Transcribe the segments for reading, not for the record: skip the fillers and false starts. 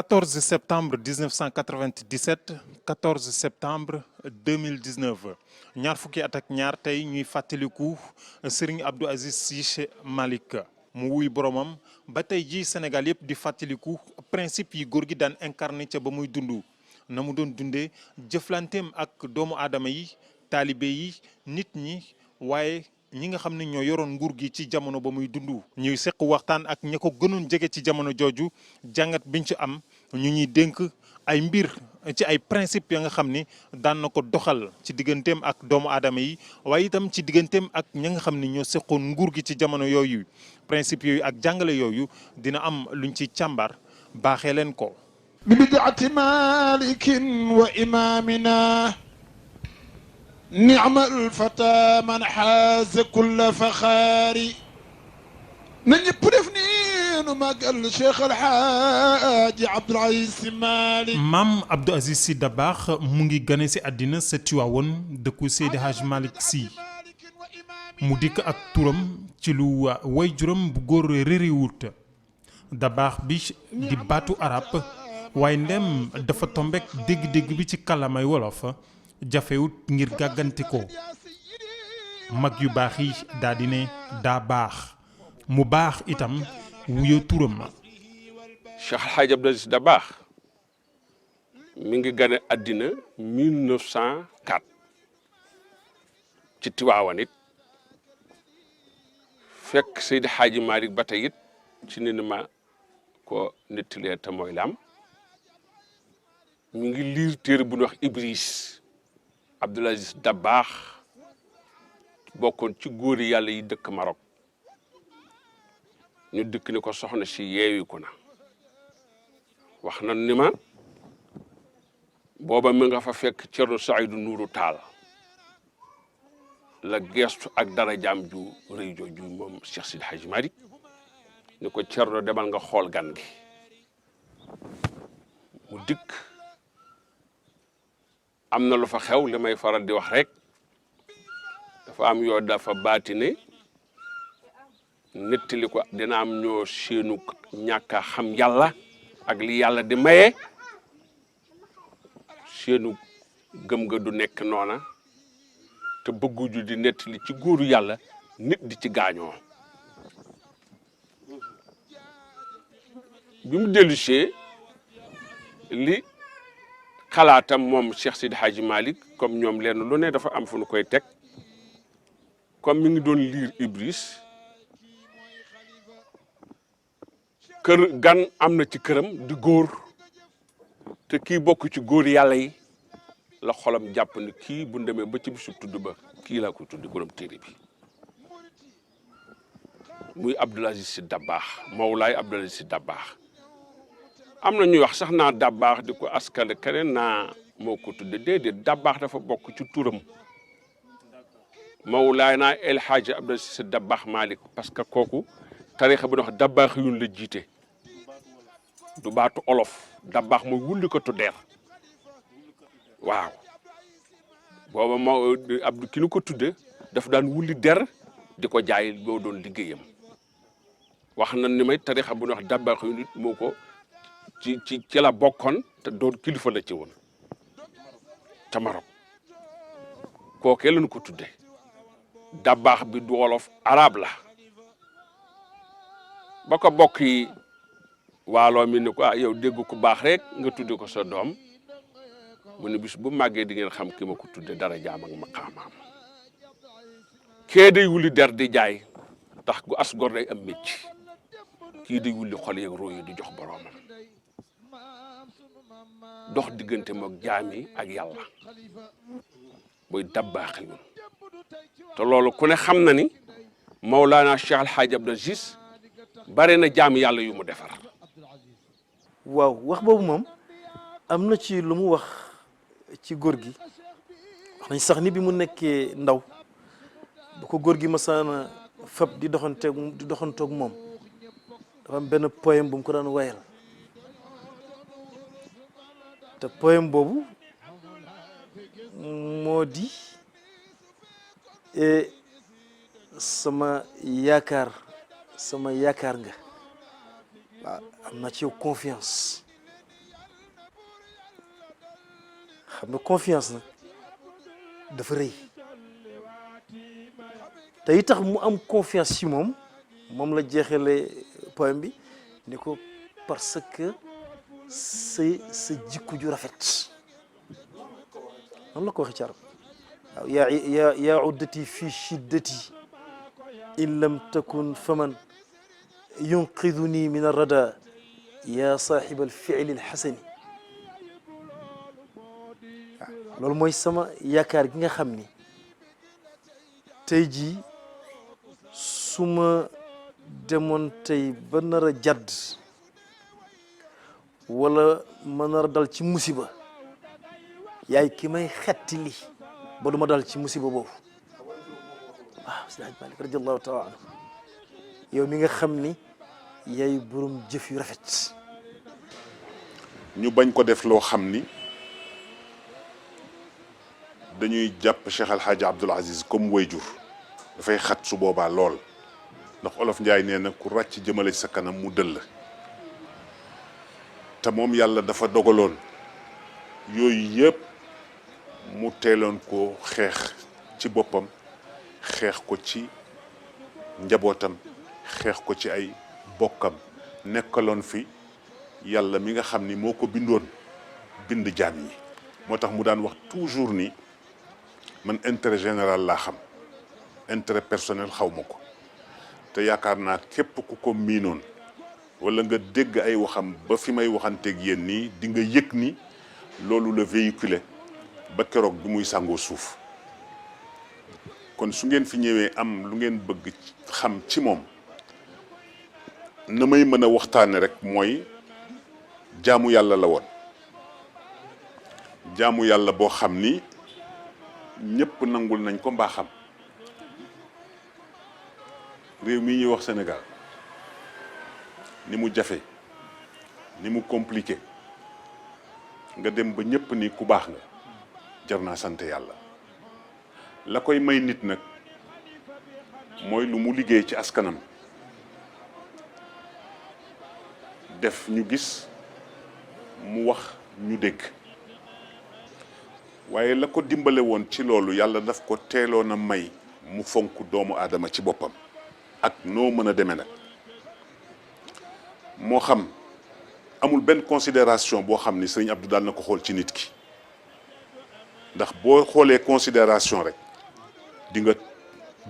14 septembre 1997 14 septembre 2019 ñaar fukki at ak ñaar tey ñuy fàttaliku Serigne Abdou Aziz Sy Malick mu wuy boromam ba tey jii Sénégal yëpp di fàttaliku principe yi góor gi daan incarné ca ba muy dund na mu doon dundee jëflanteem ak doomu aadama yi taalibe yi nit ñi waaye ñi nga xam ne ñoo yoroon nguur gi ci jamono ba muy dund ñuy seq waxtaan ak ña ko gënoon jege ci jamono jooju jàngat biñ ci am ñu ñuy dénk ay mbir ci ay principe ya nga xam ni daan na ko doxal ci digganteem ak doomu aadama yi waaye itam ci digganteem ak ña nga xam ni ñoo seqoon nguur gi ci jamono yooyu principe yooyu ak jàngale yooyu dina am luñ ci càmbar baaxee leen ko. bi bidaati malikin wa imamina ni'mal fata man xaaza kulla faxaari na ñëpp def nii nu màggal Cheikh El Hadj Abdoul Aziz Sy Malick. maam Abdou Aziz Sy Dabakh mu ngi gane si àddina sa Tiwaawoon dëkku Seydi Hadj Malick Sy mu dikk ak turam ci lu way juram bu góor réréwut Dabakh bi di baatu arab waaye ndem dafa tombek dégg-dégg bi ci kàllaamay wolof jafewut ngir gàgganti ko mag yu baax yi daa di ne daa baax mu baax itam wuyo turam. Cheikh El Hadj Abdou Aziz Sy Dabakh mi ngi gane àddina 1904 ci Tiwaawan it fekk Seydi Hadji Malick ba tey it ci ni ma ko nettalee te mooy lam mi ngi liir téere bu ñuy wax Ibris Abdoul Aziz Dabakh bokkoon ci góori yàlla yi dëkk Maroc ñu dëkk ni ko soxna si yeewi ko na wax na ni ma booba mi nga fa fekk Cerno Saydu Nuuru Taal la geestu ak dara jaam ju rëy jooju moom Cheikh Sidi Hadji Malick ni ko Cerno demal nga xool gan gi mu dikk am na lu fa xew li may faral di wax rek dafa am yoo dafa baatine nettali ko dina am ñoo seenu ñàkk a xam yàlla ak li yàlla di maye seenu gëm nga du nekk noona te bëgguju di nettali ci góoru yàlla nit di ci gaañoo bi mu dellusee li xalaatam moom Cheikh Sidi Hadji Malick comme ñoom leen lu ne dafa am fu nu koy teg comme mi ngi doon liir Ibris kër gan am na ci këram di góor te kii bokk ci góor yàlla yi la xolam jàpp ni kii bu demee ba ci bisu tudd ba kii laa koy tudd borom téere bi muy Abdoul Aziz Sy Dabakh Mawlaay Abdoul Aziz Sy Dabakh am na ñuy wax sax naa Dabakh di ko askale keneen naa moo ko tudde déedéet Dabakh dafa bokk ci turam Mawlaay naa El Hadji Abdoul Aziz Sy Dabakh Malick parce que kooku tarixa bi na wax Dabakh yun la jiite du baatu olof Dabakh mooy wulli ko tuddeer waaw booba ma Abdou ki nu ko tudde daf daan wulli der di ko jaay boo doon liggéeyam wax na ni may tarixa bu na wax Dabakh yu nit moo ko ci la bokkoon te doon kilifa la ci woon ca Maroc kookee lañu ko tudde Dabakh bi du wolof arab la ba ko bokk yi waaloo mi ni ko yow dégg ko baax rek nga tudde ko sa doom mu ne bis bu màggee di ngeen xam ki ma ko tudde dara jaam ak maqaamaam kee day wuli der di jaay tax gu as gor day am mécc kii day wuli xol yeeg roo yi di jox boroomam dox diggante moog jaam yi ak yàlla booy Dabakh yoon te loolu ku ne xam na ni Mawlana Cheikh El Hadj Abdou Aziz bare na jaam yàlla yu mu defar. waaw wax boobu moom am na ci lu mu wax ci góor gi wax nañ sax ni bi mu nekkee ndaw bu ko góor gi masaana fab di doxantoog moom dafa am benn poème bu mu ko daan wayal te poème boobu moo di sama yaakaar nga waaw am naa ci yow confiance xam nga confiance nag dafa rëy te yi tax mu am confiance ci moom la jeexale poème bi ni ko parce que sa jikko ju rafet noonu la ko waxee ci arab waaw yaa uddati fi shiddati in lam takun faman yunqiduni min arrada yaa saaxiba alfiili alxasani waaw loolu mooy sama yaakaar gi nga xam ni tey jii su ma demoon tey ba nar a jadd wala ma nar a dal ci musiba yaay ki may xetti li ba du ma dal ci musiba boobu waaw Seydi Hadji Malick radiallahu taala anhu yow mi nga xam ni yaay borom jëf yu rafet. ñu bañ ko def loo xam ni dañuy jàpp Cheikh Al Hadj Abdoul Aziz comme wayjur dafay xat su boobaa lool ndax olof Njaay nee na ku ràcc jëmale sa kanam mu dëll te moom yàlla dafa dogaloon yooyu yëpp mu teeloon ko xeex ci boppam xeex ko ci njabootam xeex ko ci ay bokkam nekkaloon fi yàlla mi nga xam ni moo ko bindoon bind jaam yi moo tax mu daan wax toujours ni man intérêt général laa xam intérêt personnel xaw ma ko te yaakaar naa képp ku ko miinoon wala nga dégg ay waxam ba fi may waxanteeg yéen nii di nga yëg ni loolu la véhiculé ba keroog bi muy sàngoo suuf kon su ngeen fi ñëwee am lu ngeen bëgg xam ci moom na may mën a waxtaane rek mooy jaamu yàlla la woon jaamu yàlla boo xam ni ñëpp nangul nañ ko mbaa xam réew mi ñuy wax Sénégal ni mu jafe ni mu compliqué nga dem ba ñëpp ni ku baax nga jar naa sant yàlla la koy may nit nag mooy lu mu liggéey ci askanam def ñu gis mu wax ñu dégg waaye la ko dimbale woon ci loolu yàlla daf ko teeloon a may mu fonk doomu aadama ci boppam ak noo mën a demee nag moo xam amul benn considération boo xam ni sëriñ Abdou daal na ko xool ci nit ki ndax boo xoolee considération rek di nga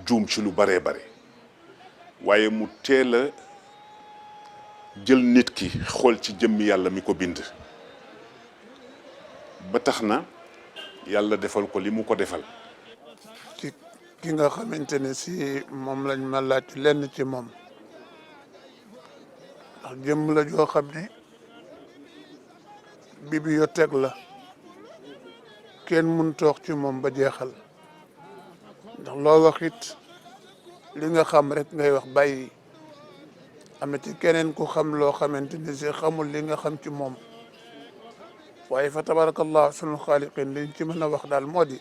juum ci lu baree bare waaye mu teel a jël nit ki xool ci jëmmi yàlla mi ko bind ba tax na yàlla defal ko li mu ko defal. ci ki nga xamante ne si moom lañ ma laaj lenn ci moom ndax jëmm la joo xam ne bibliothèque la kenn mun toog ci moom ba jeexal ndax loo wax it li nga xam rek ngay wax bàyyi am na ci keneen ku xam loo xamante ne si xamul li nga xam ci moom waaye fa tabarakallah sunu xaaliqin liñ ci mën a wax daal moo di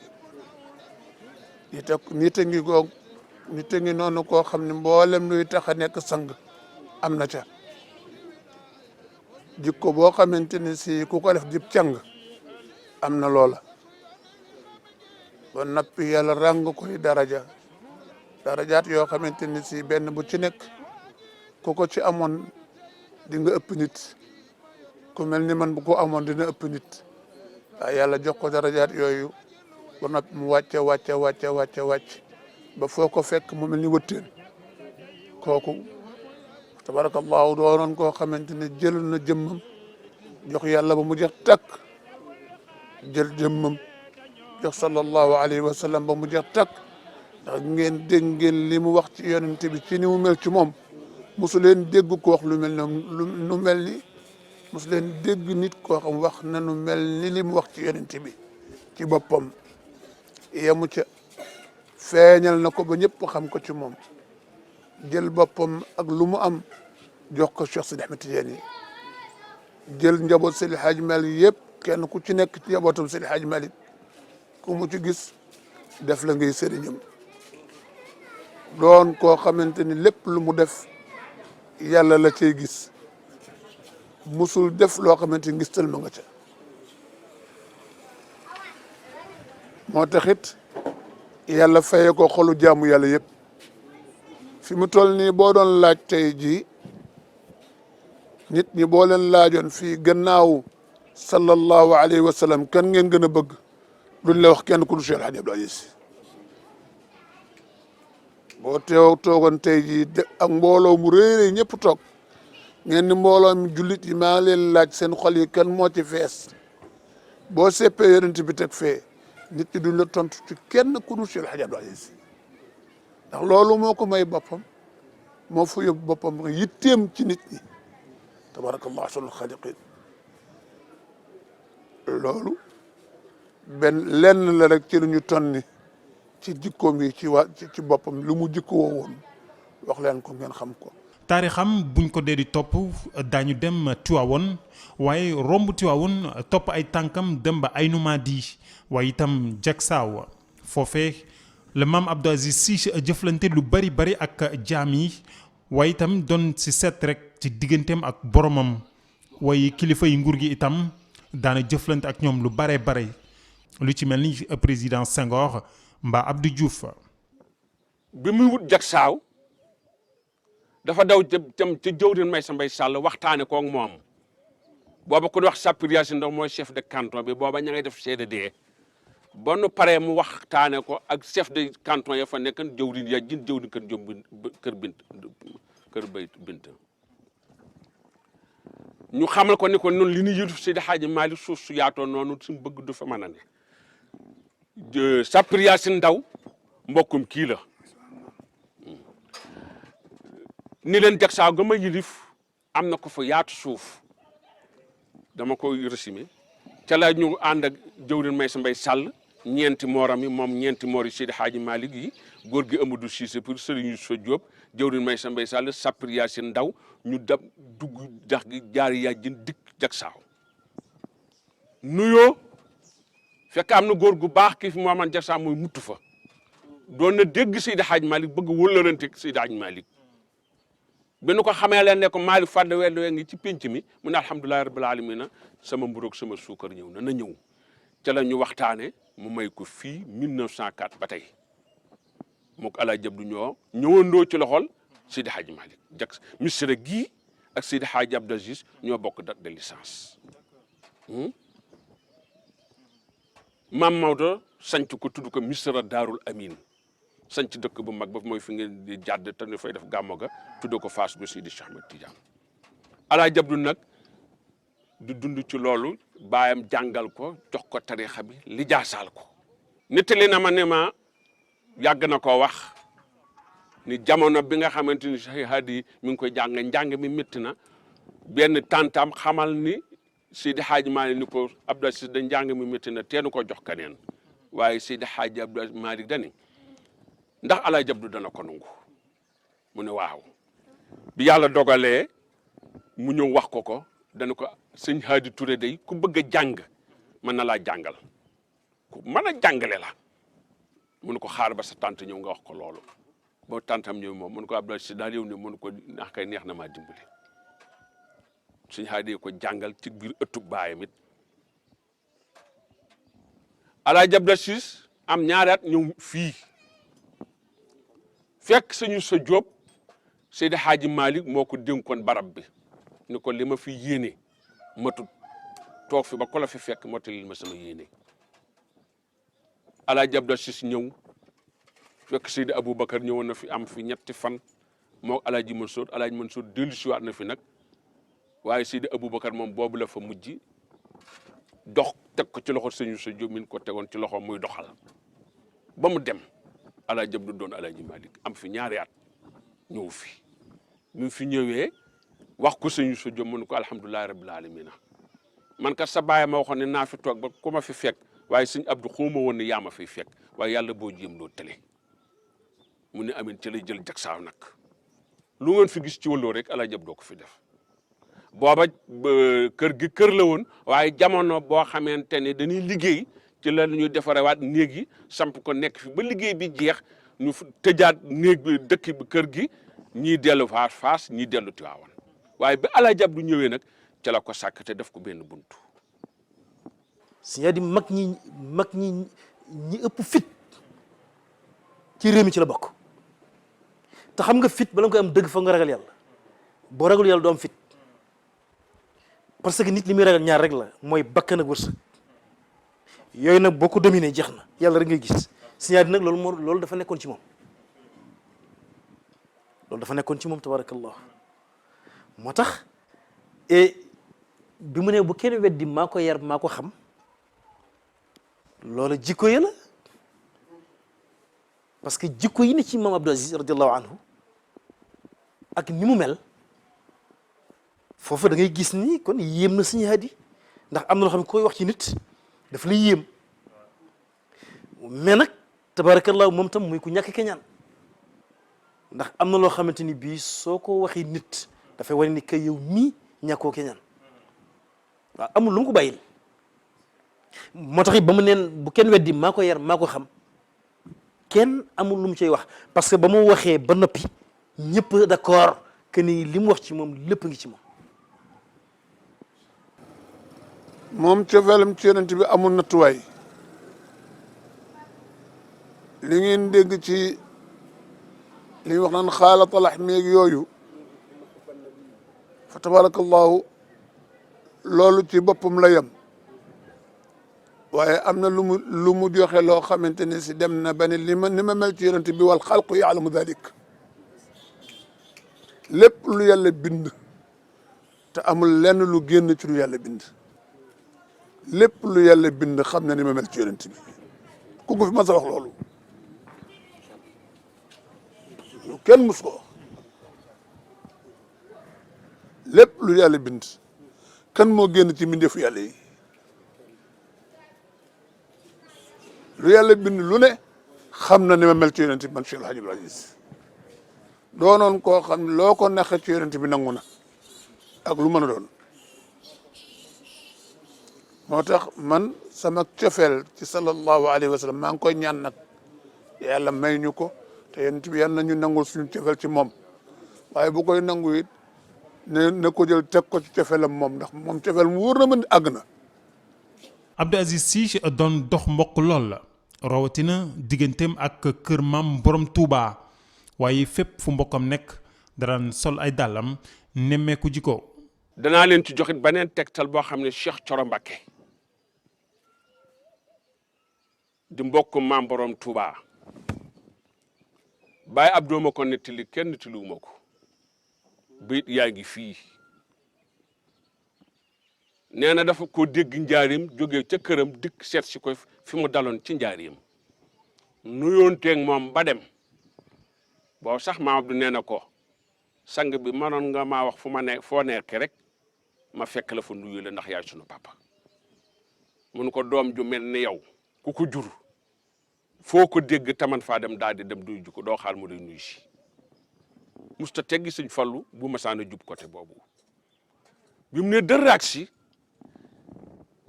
nit a ngi goog nit a ngi noonu koo xam ne mboolem luy tax a nekk sang am na ca jikko boo xamante ne si ku ko def dib càng am na loola ba nappi yàlla ràng koy darajaat yoo xamante ne si benn bu ci nekk ku ko ci amoon di nga ëpp nit ku mel ni man bu ko amoon dina ëpp nit waaye yàlla jox ko darajaat yooyu ba noppi mu wàcce ba foo ko fekk mu mel ni wëtteen kooku tabarakallahu doonoon koo xamante ne jël na jëmmam jox yàlla ba mu jeex takk jël jëmmam jox sallallahu alayhi wa sallam ba mu jeex takk ndax ngeen dégg ngeen li mu wax ci yonent bi ci ni mu mel ci moom mosu leen dégg ko wax lu mel ne lu mel ni mosu leen dégg nit koo xam wax na nu mel ni li mu wax ci yonent bi ci boppam yemu ca feeñal na ko ba ñëpp xam ko ci moom jël boppam ak lu mu am jox ko Cheikh Sidi Ahmed Tidiane jël njaboot Seydi Hadji Malick yëpp kenn ku ci nekk ci njabootam Seydi Hadji Malick ku mu ci gis def la ngay sëriñam doon koo xamante ni lépp lu mu def yàlla la cay gis musul def loo xamante ni ngistal ma nga ca moo taxit yàlla faye ko xolu jaamu yàlla yëpp fi mu toll nii boo doon laaj tey jii nit ñi boo leen laajoon fii gannaaw sallallahu alayhi wa sallam kan ngeen gën a bëgg duñ la wax kenn ku dul Cheikh El Hadj Abdou Aziz Sy boo toogoon tey jii ak mbooloo mu réeré ñëpp toog ngeen ni mbooloo mi jullit yi maa leen laaj seen xol yi kan moo ci fees boo seppee yonent bi teg fee nit ñi duñ la tontu ci kenn ku dul Cheikh El Hadj Abdou Aziz Sy ndax loolu moo ko may boppam moo fa yóbbu boppam yitteem ci nit ñi tabarakallah ahsanul xaaliqiin loolu lenn la rek ci lu ñu tonni ci jikkoom yi ci boppam lu mu jikkoo woon wax leen ko ngeen xam ko. taarixam buñ ko dee di topp daañu dem Tiwaawoon waaye romb Tiwaawoon topp ay tànkam dem ba Aynu Maadi waaye itam Jaksaaw foofee le maam Abdou Aziz Sy jëflante lu bari ak jaam yi waaye itam doon si seet rek ci digganteem ak boromam waaye kilifa yi nguur gi itam daana jëflante ak ñoom lu bare lu ci mel ni président Senghor mbaa Abdou Diouf. bi muy wut Jaksaaw dafa daw jëm ca jëwrin Maysa Mbay Sall waxtaane ko ak moom booba ku wax Sapir Yacine Ndaw mooy chef de canton bi booba ña ngay def CDD ba nu paree mu waxtaane ko ak chef de canton ya fa nekkan jëwrin ya jin jëwrin kër jom kër bint ñu xamal ko ni ko noonu li ñu yëluf Seydi Hadji Malick suuf su yaatoo noonu suñu bëgg du fa mën a ne Sapir Yacine Ndaw mbokkum kii la ni leen Jaksaaw ga ma yilif am na ko fa yaatu suuf dama koy résumé ca la ñu ànd ak jëwrin Maysa Mbay Sall ñeenti mooram yi moom ñeenti moor yi Seydi Hadji Malick yi góor gi Amadou Cissé pour Serigne Youssou Diop jëwrin Maysa Mbay Sall Sapir Yacine Ndaw ñu dab dugg dax gi jaari yàjjin dikk Jaksaaw nuyoo fekk am na góor gu baax kii fi mooman Jaksaaw mooy muttu fa doon na dégg Seydi Hadji Malick bëgg wëllarante Seydi Hadji Malick bi nu ko xamee leen ne ko Malick Fadde wedde ngi ci pénc mi mu ne alhamdulilahi rabbil alamina sama mburoog sama suukar ñëw na ñëw ca la ñu waxtaane mu may ko fii 1904 ba tey mook Alaaji Abdu ñoo ñëwandoo ci loxol Seydi Hadji Malick jak misra gii ak Seydi Hadji Abdou Aziz ñoo bokk date de licence Maam Maodo sanc ko tudd ko misra Daarul Amin sanc dëkk bu mag ba mooy fi ngeen di jàdd te ñu fay def gàmmo ga tudd ko Fass bu Seydi Cheikh Ahmed Tidiane Alaaji Abdu nag di dund ci loolu baayam jàngal ko jox ko tarixa bi li jaasaal ko nettali na ma ne ma yàgg na koo wax ni jamono bi nga xamante ni Cheikh Hadi mi ngi koy njàng mi métti na benn tantam xamal ni Seydi Hadji Malick ni ko Abdou Aziz da njàng mi métti na teenu ko jox keneen waaye Seydi Hadji Abdou Malick dani ndax Alaaji Abdu dana ko nangu mu ne waaw bi yàlla dogalee mu ñëw wax ko dana ko sëñ Hadi Touré day ku bëgg a jàng mën na laa jàngal ku mën a jàngale la mu ne ko xaar ba sa tante ñëw nga wax ko loolu boo tantam ñëw moom mu ne ko Abdou Aziz daal yow ne mu ne ko ndax kay neex na maa dimbali sëñ Hadi ko jàngal ci biir ëttub baayam it Alaaji Abdou Aziz am ñaari at ñëw fii fekk sëñu sa Jóob Seydi Hadji Malick moo ko dénkoon barab bi ni ko li ma fi yéene matut toog fi ba ko la fi fekk mottali ma sama yéene Alaaji Abdou Aziz ñëw fekk Seydi Aboubacar ñëwoon na fi am fi ñetti fan moo Alaaji Mansour dellu siwaat na fi nag waaye Seydi Aboubacar moom boobu la fa mujj dox teg ko ci loxo sëñu sa Jóob min ko tegoon ci loxo muy doxal ba mu dem Alaaji Abdu doon Alaaji Malick am fi ñaari at ñëw fi ñu fi ñëwee wax ko sëñu sa Jóob mu ne ko alhamdulilahi rabbil alamina man kat sa baay ma waxoon ne naa fi toog ba ku ma fi fekk waaye sëñ Abdu xuma woon ne yaa ma fiy fekk waaye yàlla boo jéem loo tële mu ne amin ci lay jël Jaksaaw nag lu ngeen fi gis ci wàlloo rek Alaaji Abdu doo ko fi def booba kër gi kër la woon waaye jamono boo xamante ne dañuy liggéey ci la ñuy defarewaat néeg yi samp ko nekk fi ba liggéey bi jeex ñu tëjaat néeg bi dëkk bi kër gi ñii dellu Fass ñii dellu Tiwaawan waaye bi Alaaji Abdu ñëwee nag ca la ko sàkk te def ko benn buntu. c'est-à-dire mag ñi ñi ëpp fit ci réew mi ci la bokk te xam nga fit bala nga koy am dëgg fa nga ragal yàlla boo ragal yàlla doo am fit parce que nit li muy ragal ñaar rek la mooy bakkan ak wërsëg yooyu nag boo ko dominé jeex na yàlla rek ngay gis Sëñ Hady nag loolu dafa nekkoon ci moom tabarakallah moo tax et bi mu ne bu kenn weddi maa ko yar maa ko xam loola jikko ya la parce que jikko yi ne ci Maam Abdou Aziz radiallahu anhu ak ni mu mel foofu da ngay gis ni kon yéem na Sëñ Hady ndax am na loo xam ne koy wax ci nit daf lay yéem mais nag tabarakallah moom tam muy ku ñàkk keñaan ndax am na loo xamante ni bii soo ko waxee nit dafay wane ni kay yow mii ñàkkoo keñaan waaw amul lu mu ko bàyyil moo tax ba mu neen bu kenn weddi maa ko yar maa ko xam kenn amul lu mu cay wax parce que ba mu waxee ba noppi ñëpp d'accord que ni li mu wax ci moom lépp ngi ci moom. moom cofeelam ci yonent bi amul nattuwaay li ngeen dégg ci li ñu wax naan xaala talax meeg yooyu fa tabarakallahu loolu ci boppam la yem waaye am na lu mu joxe loo xamante ne si dem na ba ne ni ma mel ci yonent bi wal xalqu yaalamu dalik lépp lu yàlla bind te amul lenn lu génn ci lu yàlla bind lépp lu yàlla bind xam na ni ma mel ci yonent bi ku ko fi mas a wax loolu lu kenn mus ko wax lépp lu yàlla bind kan moo génn ci mbindeefu yàlla yi lu yàlla bind lu ne xam na ni ma mel ci yonent bi man Cheikh El Hadj Abdoul Aziz doonoon koo xam ne loo ko naxe ci yonent bi nangu na ak lu mën a doon moo tax man sama cofeel ci sallallahu alayhi wa sallam maa ngi koy ñaan nag yàlla may ñu ko te yonent bi yàlla na ñu nangul suñu cofeel ci moom waaye bu koy nangu it ne ko jël teg ko ci cofeelam moom ndax moom cofeel mu wóor na mën àgg na. Abdou Aziz Sy doon dox mbokk lool la rawatina digganteem ak kër maam borom Touba waaye fépp fu mbokkam nekk daraan sol ay dàllam nemmeeku ji ko. danaa leen ci joxit beneen tegtal boo xam ne Cheikh Thioro Mbacké di mbokk maam borom Touba Baye Abdou ma ko nettali kenn nettaliwuma ko biit yaa ngi fii nee na dafa ko dégg njaarim jógee ca këram dikk seet si ko fi mu daloon ci njaarim nuyoonteeg moom ba dem boo sax maam Abdou nee na ko sang bi mënoon nga maa wax fu ma ne foo nekk rek ma fekk la fa nuyu la ndax yaay sunu papa mun ko doom ju mel ni yow ku ko jur foo ko dégg taman faa dem daal di dem duy ju ko doo xaar mu day nuyu si musta teggi Sëñ Fallu bu masaana jub côté boobu bi mu ne dërraak si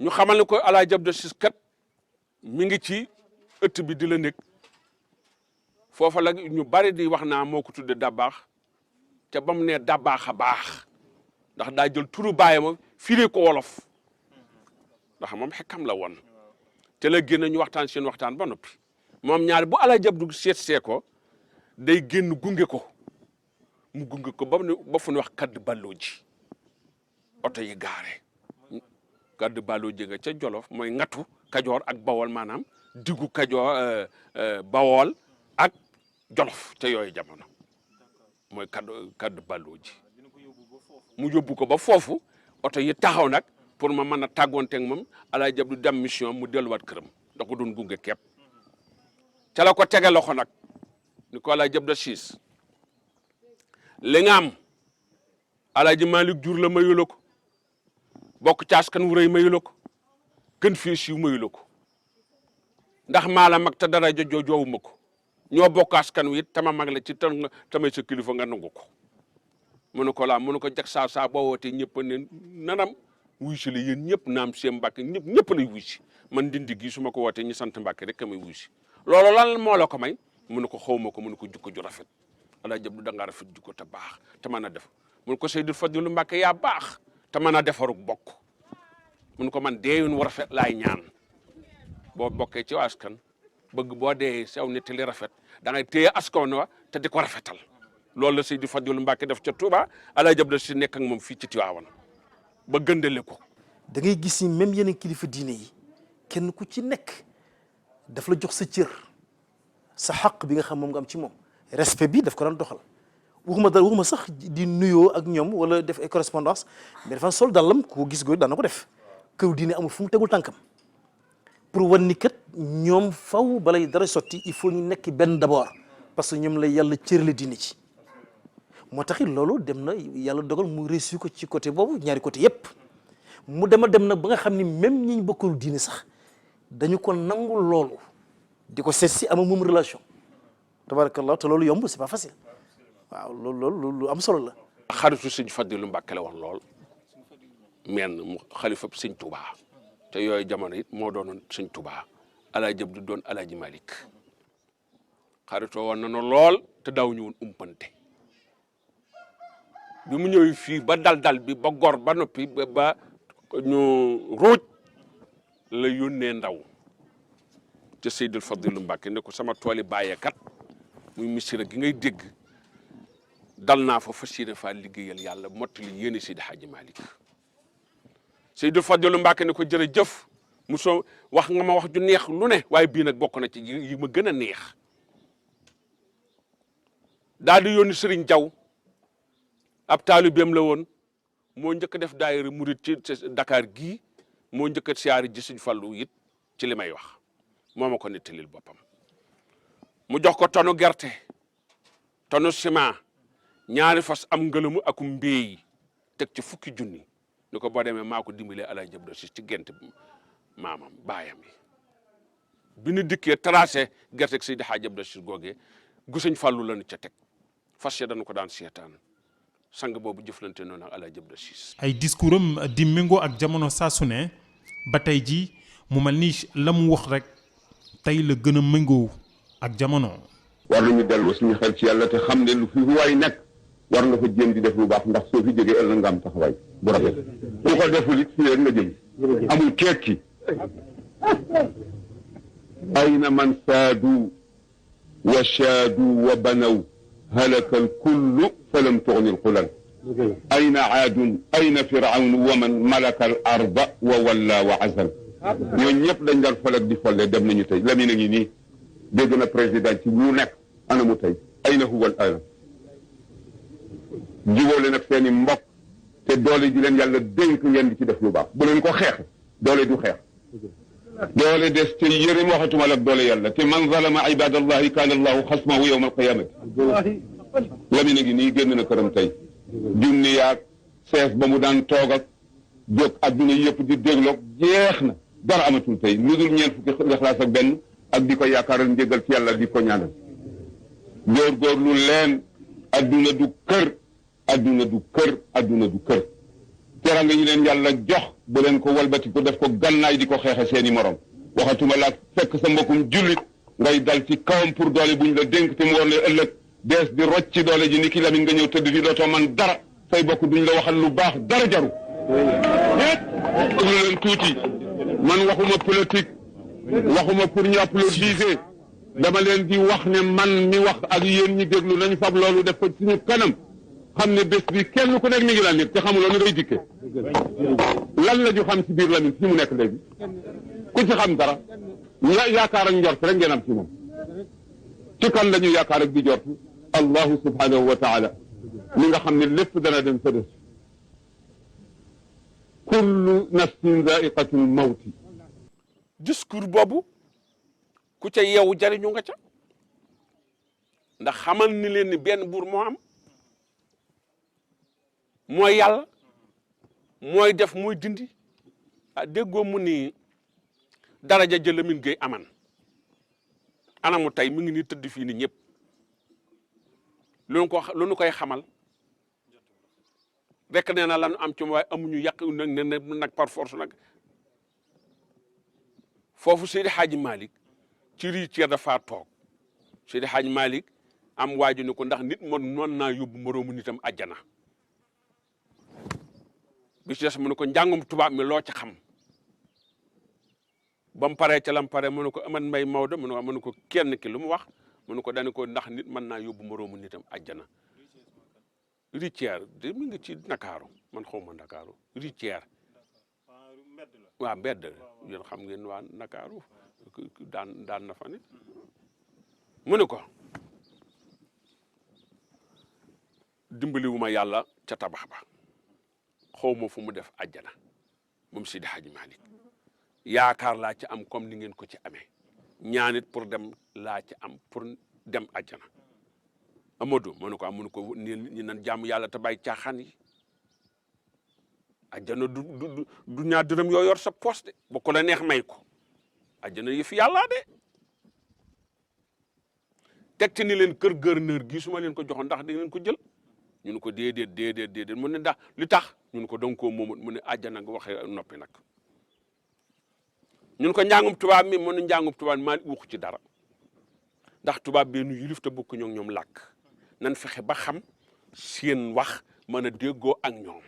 ñu xamal ne ko Alaaji Abdou Aziz kat mi ngi ci ëtt bi di la nekk foofa la ñu bari di wax naa moo ko tudde Dabaax te ba mu ne Dabaax a baax ndax daa jël turu baayam firee ko wolof ndax moom xekkam la woon te la génn ñu waxtaan seen waxtaan ba noppi moom ñaari bu Alaaji Abdou seet see ko day génn gunge ko mu gunge ko ba fu ñu wax kaddu balloo ji oto yi gaare kaddu balloo ji nga ca Jolof mooy ngatu Kajoor ak Bawol maanaam diggu Kajoor Bawol ak Jolof ca yooyu jamono mooy kaddu balloo ji mu yóbbu ko ba foofu oto yi taxaw nag pour ma mën a tàggoonteeg moom Alaaji Abdou dem mission mu delluwaat këram da ko doon gunge kepp ca la ko tege loxo nag ni ko Alaaji Abdou Aziz li nga am Alaaji Malick jur la mayu la ko bokk ci askan wu rëy mayu la ko gën fii siiw mayu la ko ndax maa la mag te dara joowuma ko ñoo bokk askan wi it tama mag la ci tamay sa kilifa nga nangu ko mu ne ko laa mu ne ko jag saa boo wootee ñëpp ne nanam wuy si la yéen ñëpp naam seen Mbàkke ñëpp lay wuy si man Ndindi gi su ma ko wootee ñi sant Mbàkke rek may wuy si loolu lan moo la ko may mu ne ko xawma ko mu ne ko jukko ju rafet Alaaji Abdou da ngaa rafet jukko te baax te mën a def mu ne ko Seydou Fadilu Mbàkke yaa baax te mën a defarug bokk mu ne ko man deewin wu rafet laay ñaan boo bokkee ci askan bëgg boo dee sew nit li rafet da ngay téye askan wa te di ko rafetal loolu la Seydi Fadilu Mbàkke def ca Touba Alaaji Abdou si nekk ak moom fii ci Tiwaawan ba gëndale ko. da ngay gis ni même yeneen kilifa diine yi kenn ku ci nekk daf la jox sa cër sa xaq bi nga xam moom nga am ci moom respect bi daf ko daan doxal waxuma sax di nuyoo ak ñoom wala def ay correspondance mais dafa sol dàllam ku ko gis googu daan na ko def këru diine amul fu mu tegul tànkam pour wan ni kat ñoom faw balay dara sotti il faut ñu nekk benn d'abord parce que ñoom la yàlla cërale diine ci moo taxit loolu dem na yàlla dogal mu réussir ko ci côté boobu ñaari côté yépp mu dem na ba nga xam ni même ñi ñu bokkul diine sax dañu ko nangul loolu di ko seet si ama moom relation tabarakallah te loolu yomb c'est pas facile waaw loolu lu am solo la. xaritu sëñ Fadilu Mbàkke la woon lool men mu xalifa sëñ Touba te yooyu jamono it moo doonoon sëñ Touba Alaaji Abdu doon Alaaji Malik xaritoo woon na lool te daaw ñu woon umpante bi mu ñëwee fii ba dal bi ba gor ba noppi ba ñu ruuj la yónnee ndaw te Seydil Fadilu Mbàkke ne ko sama tooli bàyyeekat muy misira gi ngay dégg dal naa fa fas yéene faa liggéeyal yàlla mottali yéene Seydi Hadji Malick Seydil Fadilu Mbàkke ne ko jërëjëf mosoo wax nga ma wax ju neex lu ne waaye bii nag bokk na ci yi ma gën a neex daal di yónni Serigne Diaw ab taalibeem la woon moo njëkk a def daayira murit ci Dakar gii moo njëkk a siyaari ji Sëñ Fallu it ci li may wax moo ma ko nettalil boppam mu jox ko tonu gerte tonu ciment ñaari fas am ngëlëmu ak mbéy teg ci fukki junni ni ko boo demee maa ko dimbalee Alaaji Abdou Si ci gent maamam baayam yi bi ñu dikkee tracé gerte ak Seydi Hadji Abdou Si googee gu Sëñ Fallu la ñu ca teg fas ya dañu ko daan seetaan sang boobu jëflante noonu ak Alaaji Abdou Si ay discours am di méngoo ak jamono saa su ne ba tey ji mu mel ni la mu wax rek tey la gën a méngoo ak jamono. war nañu dellu suñu xel ci yàlla te xam ne lu fi waay nekk war nga fa jéem di def lu baax ndax soo fi jógee ëllëg nga am taxawaay bu rafet ku ko deful it fii rek nga jëm amul keekki ayna man saadu wa shaadu wa banaw halaka al kullu falam tughni al qulal ayna aadun ayna firawnu wa man malaka al arda wa walla wa azal ñooñu ñëpp dañ daan fal ak di folle dem nañu tey Lamine a ngi nii dégg na président ci lu nekk anamu tey ayna huwa al ana jubóole nag seen i mbokk te doole ji leen yàlla dénk ngeen di ci def lu baax bu leen ko xeex doole du xeex doole des te yërëm waxatuma la ak doole yàlla te man zalama ibadallahi kaana allahu xasmahu yawma alqiyamati Lamine a ngi nii génn na këram tey junni yaag sees ba mu daan toog ak jóg adduna yëpp di dégloog jeex na dara amatul tey lu dul ñeent fukki Ixlaas ak benn ak di ko yaakaaral njëgal ci yàlla di ko ñaanal góorgóorlu leen adduna du kër adduna du kër adduna du kër teranga ñu leen yàlla jox bu leen ko walbati ko def ko gannaay di ko xeexe seeni morom waxatuma la fekk sa mbokkum jullit ngay dal ci kawam pour doole buñ la dénk te mu war la ëllëg dees di rocc ci doole ji ni ki Lamin nga ñëw tëdd fi dootoo man dara say bokk duñ la waxal lu baax dara jaru déglu leen tuuti man waxuma politique waxuma pour ñu applaudiser dama leen di wax ne man mi wax ak yéen ñi déglu nañ fab loolu def ko suñu kanam xam ne bés bi kenn ku nekk mi ngi la nit te xamuloo ni ngay dikkee lan la ñu xam ci biir Lamine fi mu nekk léegi ku ci xam dara yaakaar ak njort rek ngeen am ci moom ci kan la ñu yaakaar ak di jort allahu subhanahu wa taala mi nga xam ne lépp dana dem sa des kullu nafsin zaiqatul mawti discours boobu ku ca yeewu jariñu nga ca ndax xamal ni leen ni benn buur moo am mooy yàlla mooy def mooy dindi ah déggoo mu ni daraja jël Lamine Gueye aman anamu tey mi ngi ni tëdd fii ni ñëpp lu nu koy xamal rek nee na lanu am ci waaye amuñu yàq nag par force nag foofu Seydi Hadji Malick ci rii ceer dafa toog Seydi Hadji Malick am waaju ni ko ndax nit noon naa yóbbu moroomu nitam àjjana bi ci des mu ne ko njàngum tubaab mi loo ci xam ba mu paree ca lam pare mu ne ko Amat Mbay Maodo mu ne ko kenn ki lu mu wax mu ne ko dañu ko ndax nit mën naa yóbbu moroomu nitam àjjana Ritière de mi ngi ci Ndakaaru man xaw ma Ndakaaru Ritière waaw mbedd yéen xam ngeen waa Ndakaaru daan na fa ne mu ne ko dimbaliwuma yàlla ca tabax ba xaw ma fu mu def àjjana moom Sidi Hadji Malick yaakaar laa ci am comme ni ngeen ko ci amee ñaanit pour dem laa ci am pour dem àjjana Amadou mu ne ko amuñu ko ñi nan jàmm yàlla te bàyyi caaxaan yi àjjana du ñaar dërëm yoo yor sa poste de ba ko la neex may ko àjjana yëfi yàlla de teg ci ni leen kër gouverneur gi su ma leen ko joxoon ndax da ngeen ko jël ñu ne ko déedéet mu ne ndax li tax ñu ne ko danga koo moomut mu ne àjjana nga waxee noppi nag ñun ko njàngum tubaab mi mu ne njàngum tubaab maa waxu ci dara ndax tubaab bee nu yilif te bokk ñoo ñoom làkk nan fexe ba xam seen wax mën a déggoo ak ñoom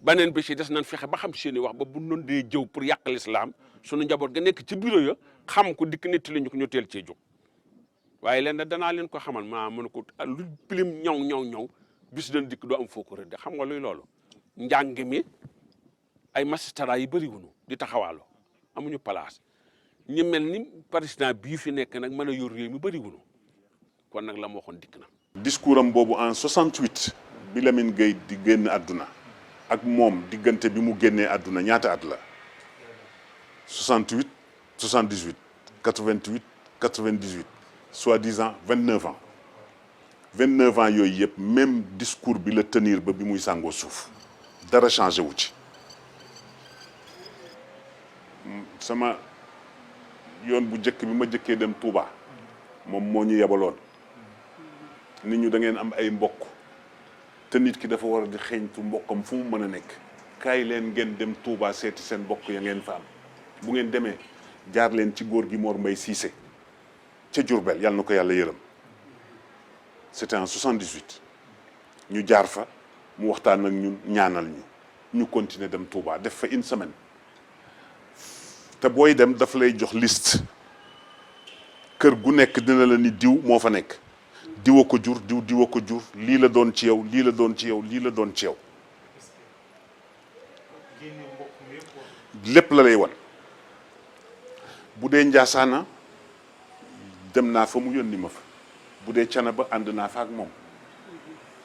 baneen bi ci des nan fexe ba xam seen i wax ba bu noon dee jëw pour yàq lislaam sunu njaboot ga nekk ci bureau ya xam ko dikk nettali ñu ko ñu teel cee jóg waaye leen danaa leen ko xamal maa mën ko lu pilim ñaw bis dañ dikk doo am foo ko rëdde xam nga luy loolu njàng mi ay magistrat yi bëri wuñu di taxawaaloo amuñu place ñu mel ni président bii fi nekk nag mën a yor réew mi bëri wuñu kon nag la ma waxoon dikk na. discours am boobu en 68 bi Lamine Gueye di génn àdduna ak moom diggante bi mu génnee àdduna ñaata at la 68 78 88 98 soi-disant 29 ans 29 ans yooyu yëpp même discours bi la tenir ba bi muy sàngoo suuf dara changé wu ci sama yoon bu njëkk bi ma jëkkee dem Touba moom moo ñu yebaloon nit ñu da ngeen am ay mbokk te nit ki dafa war a di xeeñtu mbokkam fu mu mën a nekk kaay leen ngeen dem Touba seeti seen mbokk ya ngeen fa am bu ngeen demee jaar leen ci góor gi Mor Mbay Cissé ca Diourbel yàlla na ko yàlla yërëm c'était en 78 ñu jaar fa mu waxtaan ak ñun ñaanal ñu continuer dem Touba def fa une semaine te booy dem daf lay jox liste kër gu nekk dina la ni diw moo fa nekk diwa ko jur diwa ko jur lii la doon ci yow lii la doon ci yow lii la doon ci yow lépp la lay wan bu dee Njaasaana dem naa fa mu yónni ma fa bu dee Canaba ànd naa fa ak moom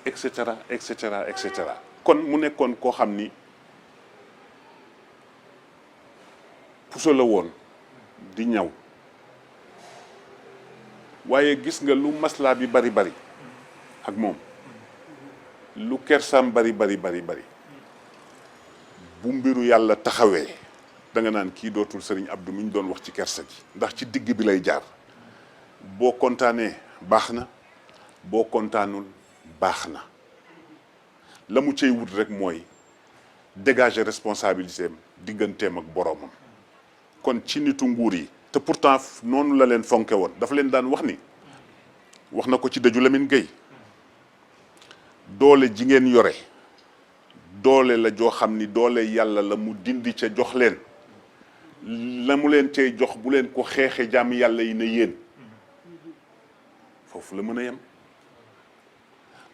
et cetera et cetera et cetera kon mu nekkoon koo xam ni puso la woon di ñaw waaye gis nga lu maslaa bi bari bari ak moom lu kersaam bari bu mbiru yàlla taxawee da nga naan kii dootul Serigne Abdou mi ñu doon wax ci kersa gi ndax ci digg bi lay jaar boo kontaanee baax na boo kontaanul baax na la mu cay wut rek mooy dégager responsabilité am digganteem ak boroomam kon ci nitu nguur yi te pourtant noonu la leen fonke woon dafa leen daan wax ni wax na ko ci dëju Lamine Gueye doole ji ngeen yore doole la joo xam ni doole yàlla la mu dindi ca jox leen la mu leen cay jox bu leen ko xeexe jaami yàlla yi ne yéen foofu la mën a yem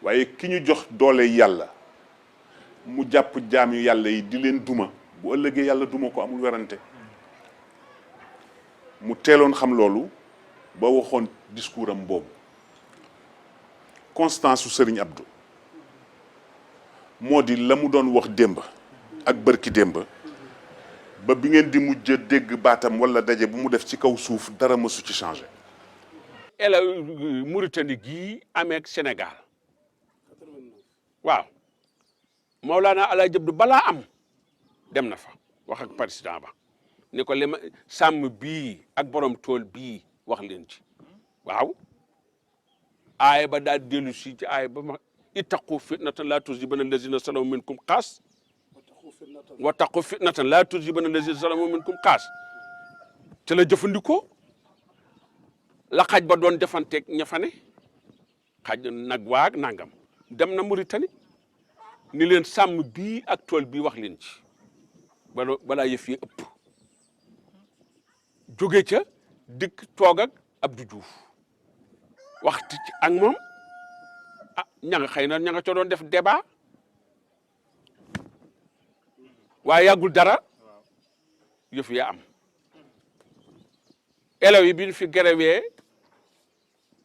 waaye ki ñu jox doole yàlla mu jàpp jaami yàlla yi di leen duma bu ëllëgee yàlla duma ko amul werante mu teeloon xam loolu ba waxoon discours am boobu constance su Serigne Abdou moo di la mu doon wax démb ak bërki démb ba bi ngeen di mujj dégg baatam wala daje bu mu def ci kaw suuf dara mësu ci changé. ela Mauritanie gii ameek Sénégal waaw Maolana Alaaji Abdou balaa am dem na fa wax ak président ba ni ko li ma sàmm bii ak borom tool bii wax leen ci waaw aaya ba daal dellu si ci aaya ba ma ittaqu fitnatan laa tusiibanna allazina zalamu minkum xaas wattaqu fitnatan laa tusiibanna allazina zalamu minkum xaas ci la jëfandikoo la xaj ba doon defanteeg ña fa ne xaj nag waag nangam dem na Mauritanie ni leen sàmm bii ak tool bii wax leen ci balaa yëf yi ëpp jóge ca dikk toog ak Abdou Diouf waxtu ci ak moom ah ña nga xëy na ña nga ca doon def débat waaye yàggul dara yëf ya am élèves yi bi ñu fi gréwee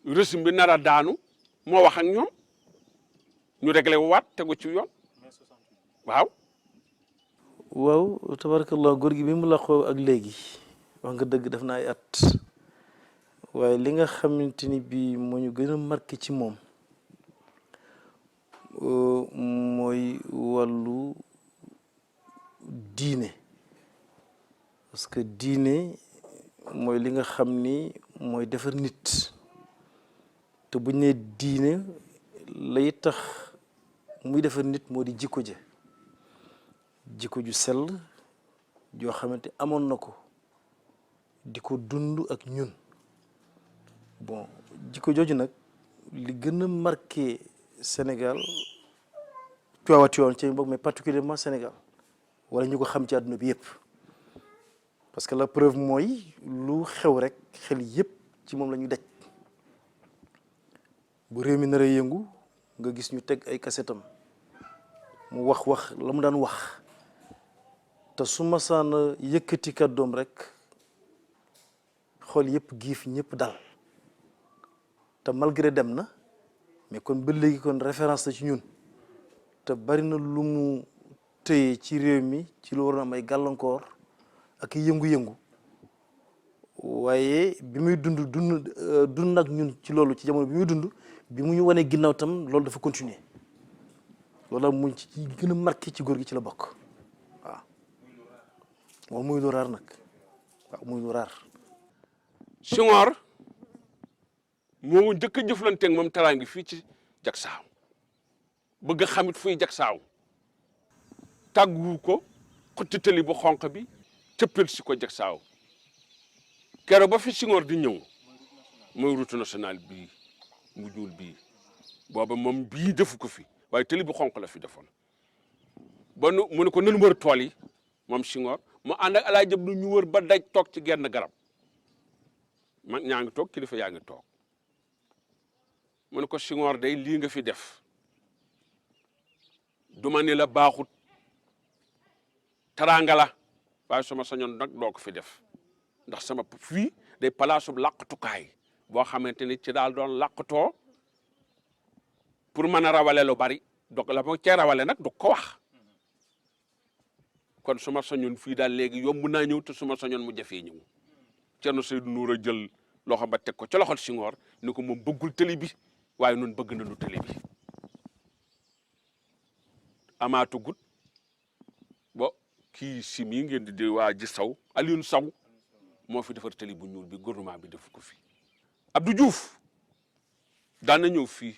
régime bi nar a daanu moo wax ak ñoom ñu réglé wu waat tegu ci yoon waaw. waaw tabarakallah góor gi bi mu laqoo ak léegi wax nga dëgg def na ay at waaye li nga xamante ni bii moo ñu gën a marqué ci moom mooy wàllu diine parce que diine mooy li nga xam ni mooy defar nit te buñ ne diine lay tax muy defar nit moo di jikko je jikko ju sell joo xamante amoon na ko di ko dund ak ñun bon jikko jooju nag li gën a marqué Sénégal Tiwaawan ci bokk mais particulièrement Sénégal wala ñu ko xam ci àdduna bi yëpp parce que la preuve mooy lu xew rek xel yëpp ci moom la ñu daj bu réew mi nar a yëngu nga gis ñu teg ay kasetam mu wax la mu daan wax te su masaana yëkkati kàddoom rek xool yëpp giif ñëpp dal te malgré dem na mais kon ba léegi kon référence la ci ñun te bari na lu mu tëye ci réew mi ci lu war a am ay gàllankoor ak yëngu-yëngu waaye bi muy dund ak ñun ci loolu ci jamono bi muy dund bi mu ñu wanee ginnaaw tam loolu dafa continuer loolu muñ ci gën a marqué ci góor gi ci la bokk waaw moom muy lu raar nag waaw muy lu raar. Senghor moo njëkk a jëflanteeg moom taraa ngi fii ci Jaksaaw bëgg a xamit fuy Jaksaaw tàggu ko xotti tali bu xonq bi cëppal si ko Jaksaaw keroog ba fi Senghor di ñëw mooy route nationale bii mu juul bii booba moom bii defu ko fi waaye tali bu xonq la fi defoon ba nu mu ne ko nan wër tool yi moom Senghor mu ànd ak Alaaji Abdu ñu wër ba daj toog ci genn garab mag ñaa ngi toog kilifa yaa ngi toog mu ne ko Senghor day lii nga fi def duma ni la baaxut taraanga la waaye sama sañoon nag doo ko fi def ndax sama fii day palaasu làqatukaay boo xamante ni ci daal doon làqatoo pour mën a rawale lu bari donc la ma cee rawale nag du ko wax kon suma sañoon fii daal léegi yomb naa ñëw te suma sañoon mu jafee ñëw Cerno Seydou Nour a jël loxo ba teg ko ci loxol Senghor ni ko moom bëggul tëli bi waaye noonu bëgg nañu tëli bi amaatu gut bo kii si mii ngeen di waa ji saw Alioune Saw moo fi defar tëli bu ñuul bi gouvernement bi def ko fi Abdou Diouf daan na ñëw fii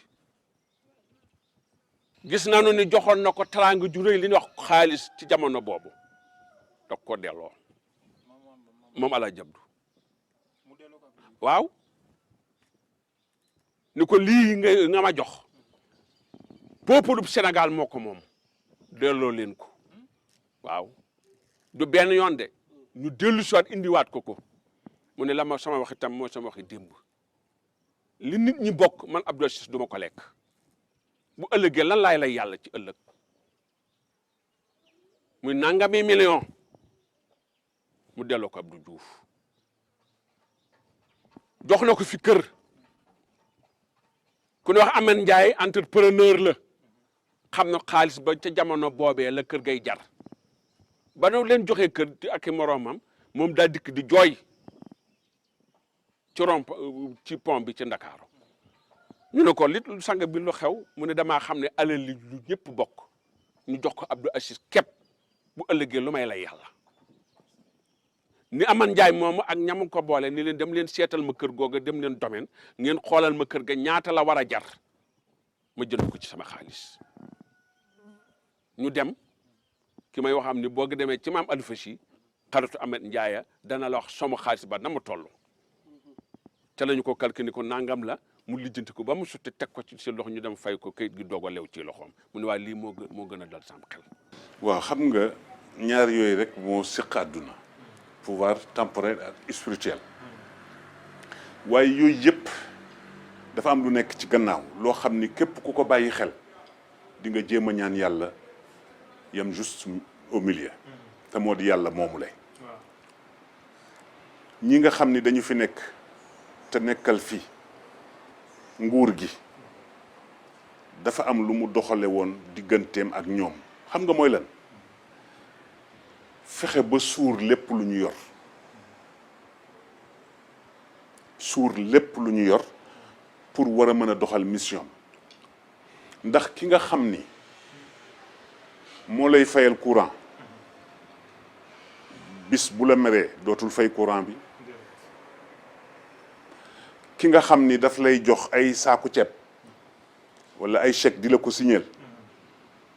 gis nañu ni joxoon na ko teraanga ju rëy li ñuy wax xaalis ci jamono boobu da ko delloo moom Alaaji Abdu waaw ni ko lii nga ma jox peuple du Sénégal moo ko moom delloo leen ko waaw du benn yoon de ñu dellu si waat indiwaat ko mu ne la ma sama wax itam mooy sama waxi démb li nit ñi bokk man Abdou Aziz du ma ko lekk bu ëllëgee lan laay lay yàlla ci ëllëg muy nangami million mu delloo ko Abdou Diouf jox na ko fi kër ku ne wax Amen Ndiaye entrepreneur la xam na xaalis ba ca jamono boobee la kër gay jar ba no leen joxee kër ak i moroomam moom daa dikk di jooy ci pont bi ci Ndakaaru ñu ne ko li sang bi lu xew mu ne damaa xam ne alal li lu ñëpp bokk ñu jox ko Abdou Aziz képp bu ëllëgee lu may lay yàlla ni Aman Njaay moomu ak ñamu ko boole ni leen dem leen seetal ma kër googa dem leen domaine ngeen xoolal ma kër ga ñaata la war a jar ma jënd ko ci sama xaalis ñu dem ki may waxam ni boo demee ci maam Alfashi xaritu Amet Njaaya dana la wax sama xaalis ba na mu toll ca lañu ko calculé ni ko nangam la mu lijjanti ko ba mu sotti teg ko ci seen loxo ñu dem fay ko kayit gi doog a lew ci loxoom mu ne waa lii moo gën a dal sam xel. waaw xam nga ñaar yooyu rek moo séq àdduna pouvoir temporel ak spirituel waaye yooyu yëpp dafa am lu nekk ci gannaaw loo xam ni képp ku ko bàyyi xel di nga jéem a ñaan yàlla yam juste au milieu te moo di yàlla moomu lay ñi nga xam ni dañu fi nekk te nekkal fi nguur gi dafa am lu mu doxale woon digganteem ak ñoom xam nga mooy lan fexe ba suur lépp lu ñu yor suur lépp lu ñu yor pour war a mën a doxal mission ndax ki nga xam ni moo lay fayal courant bis bu la meree dootul fay courant bi ki nga xam ni daf lay jox ay saaku ceeb wala ay chèque di la ko signéel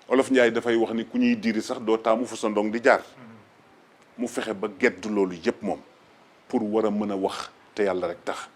Olof Njaay dafay wax ni ku ñuy diiri sax doo taamu fu sa ndong di jaar mu fexe ba gedd loolu yëpp moom pour war a mën a wax te yàlla rek tax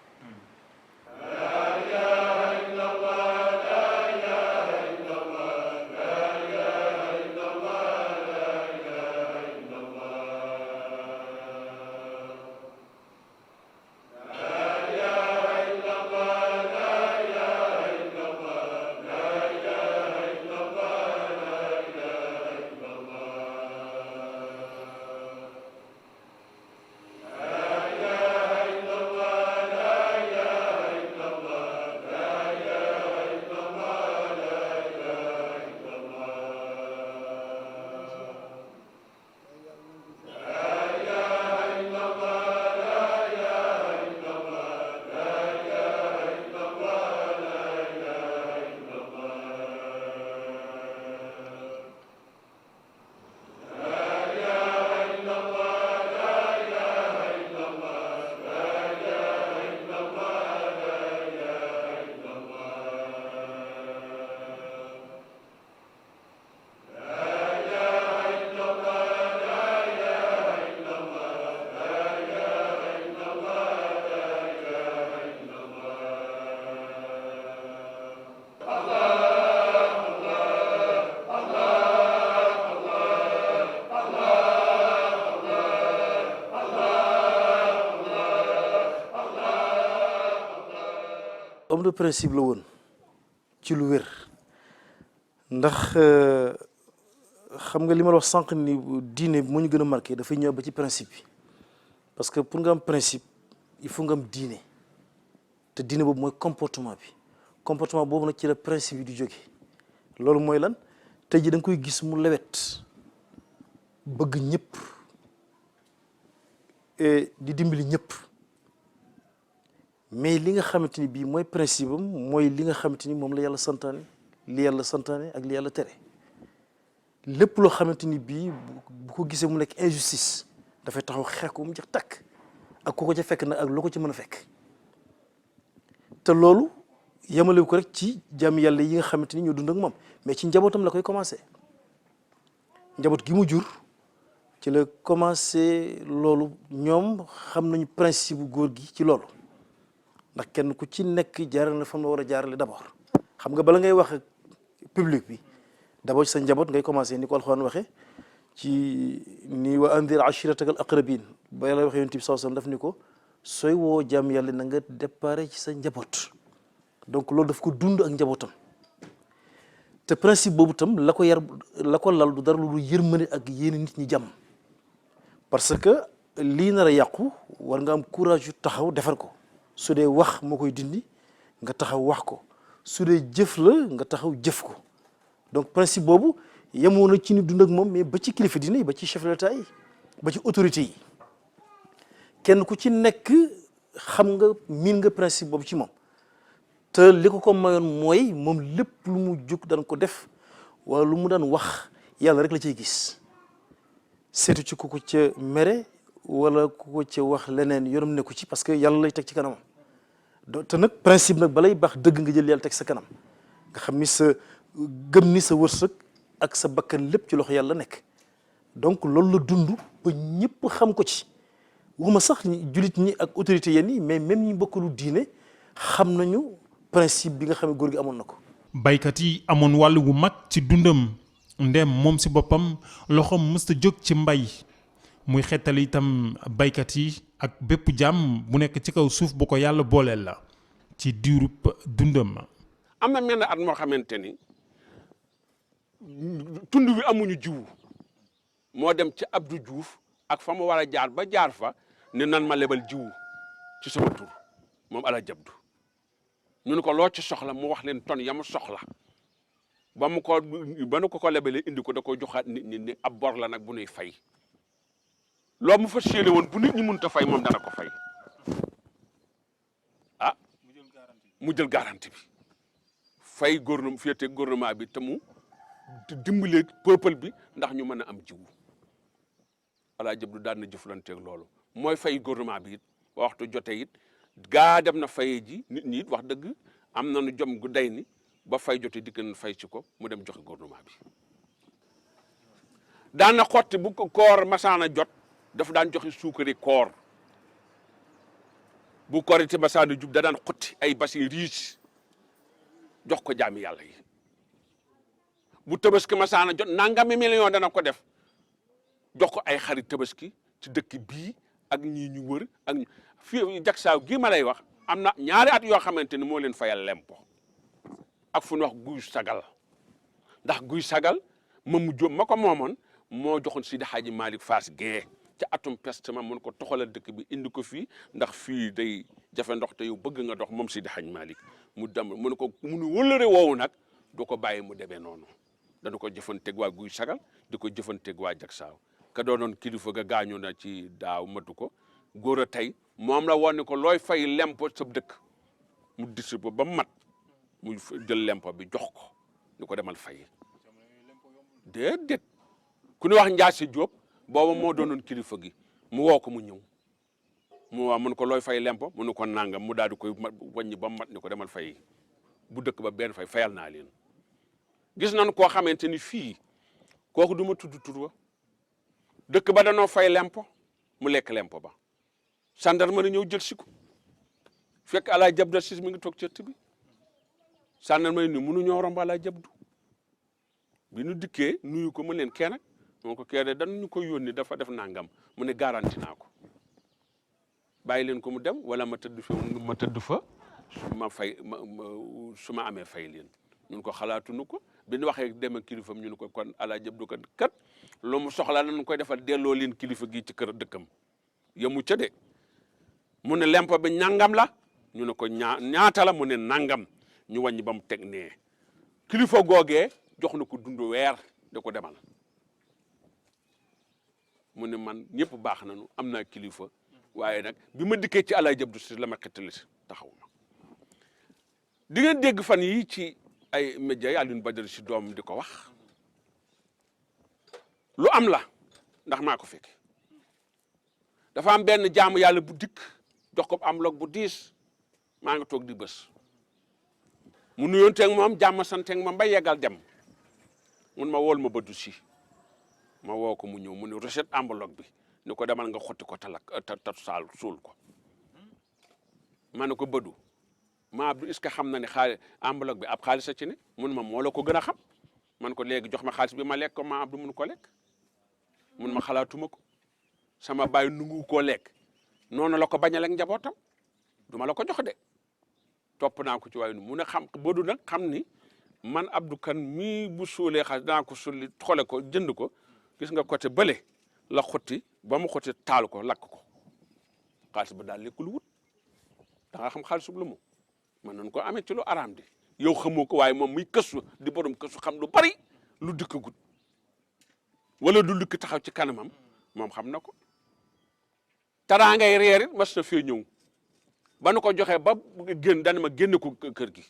homme de principe la woon ci lu wér ndax xam nga li ma la wax sànq ni diine moo ñu gën a marqué dafay ñëw ba ci principe bi parce que pour nga am principe il faut nga am diine te diine boobu mooy comportement boobu nag ci la principe yi di jóge loolu mooy lan tey ji da nga koy gis mu lewet bëgg ñëpp di dimbali ñëpp mais li nga xamante ni bii mooy principe am mooy li nga xamante ni moom la yàlla santaane li yàlla santaane ak li yàlla tere lépp loo xamante ni bii bu ko gisee mu nekk injustice dafay taxaw xeex ko mu jeex takk ak ku ko ca fekk nag ak loo ko ci mën a fekk te loolu yemale ko rek ci jaam yàlla yi nga xamante ni ñoo dund ak moom mais ci njabootam la koy commencé njaboot gi mu jur ci la commencé loolu ñoom xam nañu principe bu góor gi ci loolu ndax kenn ku ci nekk jaarale na fa la war a jaarale d'abord xam nga bala ngay wax ak public bi d'abord ci sa njaboot ngay commencé ni ko Alxuraan waxee ci ni wa andir ashirataka al aqrabin ba yàlla waxee Yonent bi sallallahu alayhi wasallam daf ni ko sooy woo jaam yàlla na nga déparé ci sa njaboot donc loolu daf ko dund ak njabootam te principe boobu tam la ko yar la ko lal du dara lu yërmande ak yéene nit ñi jàmm parce que lii nar a yàqu war nga am courage yu taxaw defar ko su dee wax moo koy dindi nga taxaw wax ko su dee jëf la nga taxaw jëf ko donc principe boobu yemoo na ci ni dund ak moom mais ba ci kilifa diine yi ba ci chef de l'État yi ba ci autorité yi kenn ku ci nekk xam nga miin nga principe boobu ci moom te li ko mayoon mooy moom lépp lu mu jóg daan ko def wala lu mu daan wax yàlla rek la cay gis seetu ci ku ko ca mere wala ku ko ca wax leneen yoonam nekku ci parce que yàlla lay teg ci kanamam te nag principe nag balay baax dëgg nga jël yàlla teg sa kanam nga xam ni sa gëm ni sa wërsëg ak sa bakkan lépp ci loxo yàlla nekk donc loolu la dund ba ñëpp xam ko ci waxuma sax jullit ñi ak autorité yenn yi mais même ñi bokkalu diine xam nañu principe bi nga xam ne góor gi amoon na ko. baykat yi amoon wàll wu mag ci dundam ndem moom si boppam loxoom mësta jóg ci mbay muy xettali itam baykat yi ak bépp jàmm bu nekk ci kaw suuf bu ko yàlla booleel la ci diirub dundam. am na mel ne at moo xamante ni tund wi amuñu jiwu moo dem ci Abdou Diouf ak fa mu war a jaar ba jaar fa ne nan ma lebal jiwu ci sama tur moom Alaaji Abdu ñu ne ko loo ci soxla mu wax leen ton ya mu soxla ba nu ko lebalee indi ko da ko joxaat nit ñi ne ab bor la nag bu nuy fay loo mu fa séene woon bu nit ñi mënut a fay moom dana ko fay ah mu jël garantie bi fay gouvernement bi te mu dimbale peuple bi ndax ñu mën a am jiwu Alaaji Abdu daan na jëflanteeg loolu mooy fay gouvernement bi it ba waxtu jotee it gaa dem na faye ji nit ñi it wax dëgg am nañu jom gu day ni ba fay jotee dikk na fay ci ko mu dem joxe gouvernement bi daan na xotti bu ko koor masaana jot dafa daan joxe suukari koor bu korite masaana jub da daan xotti ay basi riis jox ko jaami yàlla yi bu tabaski masaana jot nangami million dana ko def jox ko ay xarit tabaski ci dëkk bii ak ñii ñu wër ak fii Jaksaaw gii ma lay wax am na ñaari at yoo xamante ni moo leen fayal lempo ak fu ñu wax guy sagal ndax guy sagal Mamu Jóob ma ko moomoon moo joxoon Sidi Hadji Malick Fass Gueye ca atum peste ma mun ko toxalal dëkk bi indi ko fii ndax fii day jafe ndox te yow bëgg nga dox moom Sidi Hadji Malick mu dem mu ne ko munu wëllëre woowu nag du ko bàyyi mu demee noonu dana ko jëfanteeg waa guy sagal di ko jëfanteeg waa Jaksaaw ka doonoon kilifa ga gaañu na ci daaw matu ko góor a tey moom la woon ne ko looy fay lempo sab dëkk mu distribué ba mat mu jël lempo bi jox ko ni ko demal fay déedéet ku ñu wax Njaase Jóob booba moo doonoon kilifa gi mu woo ko mu ñëw mu waa mun ko looy fay lempo mu ne ko nangam mu daal di koy wàññi ba mat ni ko demal fay bu dëkk ba benn fayal naa leen gis nañu koo xamante ni fii kooku du ma tudd tur wa dëkk ba danoo fay lempo mu lekk lempo ba gendarmerie ñëw jël si ko fekk Alaaji Abdu Asiis mi ngi toog ci ëtt bi gendarmerie ni mënu ñoo romb Alaaji Abdu bi nu dikkee nuyu ko mu leen kee nag moo ko kee de dan ñu koy yónni dafa def nangam mu ne garanti naa ko bàyyi leen ko mu dem wala ma tëdd fa su ma amee fay leen ñun ko xalaatuñu ko bi ñu waxee dem ak kilifam ñu ne ko kon Alaaji Abdu kat lu mu soxla nañu koy defal delloo leen kilifa gi ci kër dëkkam yemu ca de mu ne lempo bi ñangam la ñu ne ko ñaata la mu ne nangam ñu wàññi ba mu teg nee kilifa googee jox na ko dund weer da ko demal mu ne man ñëpp baax nañu am naa kilifa waaye nag bi ma dikkee ci Alaaji Abdu Si la ma xettali taxaw ma di ngeen dégg fan yi ci ay média yi Alioune Badara Si doom di ko wax lu am la ndax maa ko fekk dafa am benn jaamu yàlla bu dikk jox ko am log bu diis maa ngi toog di bés mu nuyoonteeg moom jàmm santeeg moom ba yeggal dem mun ma wool ma Badou Si ma woo ko mu ñëw mu ne recette enveloppe bi ni ko demal nga xotti ko saal suul ko ma ne ko Badou ma Abdou est-ce que xam na ne enveloppe bi ab xaalis a ci ne mun ma moo la ko gën a xam man ko léegi jox ma xaalis bi ma lekk ko ma Abdou mun ko lekk mun ma xalaatuma ko sama baay nungu koo lekk noonu la ko bañ a lekk njabootam duma la ko jox de topp naa ko ci waaye mu ne xam Badou nag xam ni man Abdou Kane mii bu suulee xaalis danaa ko sulli xole ko jënd ko gis nga côté bële la xotti ba mu xotti taal ko lakk ko xaalis ba daal lekk lu wut da nga xam xaalis lu mu mën nañu ko amee ci lu araam di yow xamoo ko waaye moom muy kësu di borom kësu xam lu bari lu dikk gut wala du dikk taxaw ci kanamam moom xam na ko taraa ngay reer it mas na fee ñëw ba nu ko joxee ba génn dana ma génne ko kër gi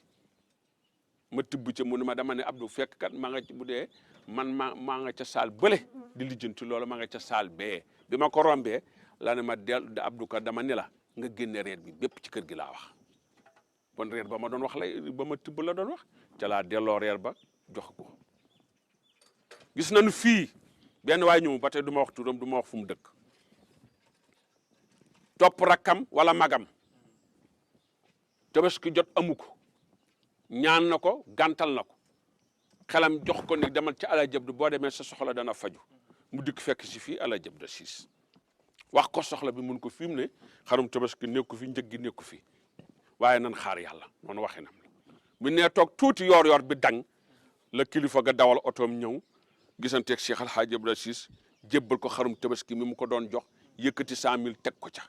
ma tibb ca mu ne ma dama ne Abdou fekk kat maa nga ci bu dee man maa nga ca saal bële di lijjanti loolu maa nga ca saal bee bi ma ko rombee la ne ma del Abdou kat dama ne la nga génne reer bi bépp ci kër gi laa wax bon reer ba ma doon wax lay ba ma tibb la doon wax ca laa delloo reer ba jox ko gis nañu fii benn waay ñëw ba tey du ma wax turam du ma wax fu mu dëkk topp rakkam wala magam tabaski jot amu ko ñaan na ko gàntal na ko xelam jox ko ni demal ci Alaaji Abdu boo demee sa soxla dana faju mu dikk fekk si fii Alaaji Abdu Siis wax ko soxla bi mun ko fi mu ne xarum tabaski nekku fi njëg gi nekku fi waaye nan xaar yàlla noonu waxinam la bu nee toog tuuti yor-yor bi dang la kilifa ga dawal otoom ñëw gisanteeg Cheikh Al Hadj Abdou Aziz jébbal ko xarum tabaski mi mu ko doon jox yëkkati 100 000 teg ko ca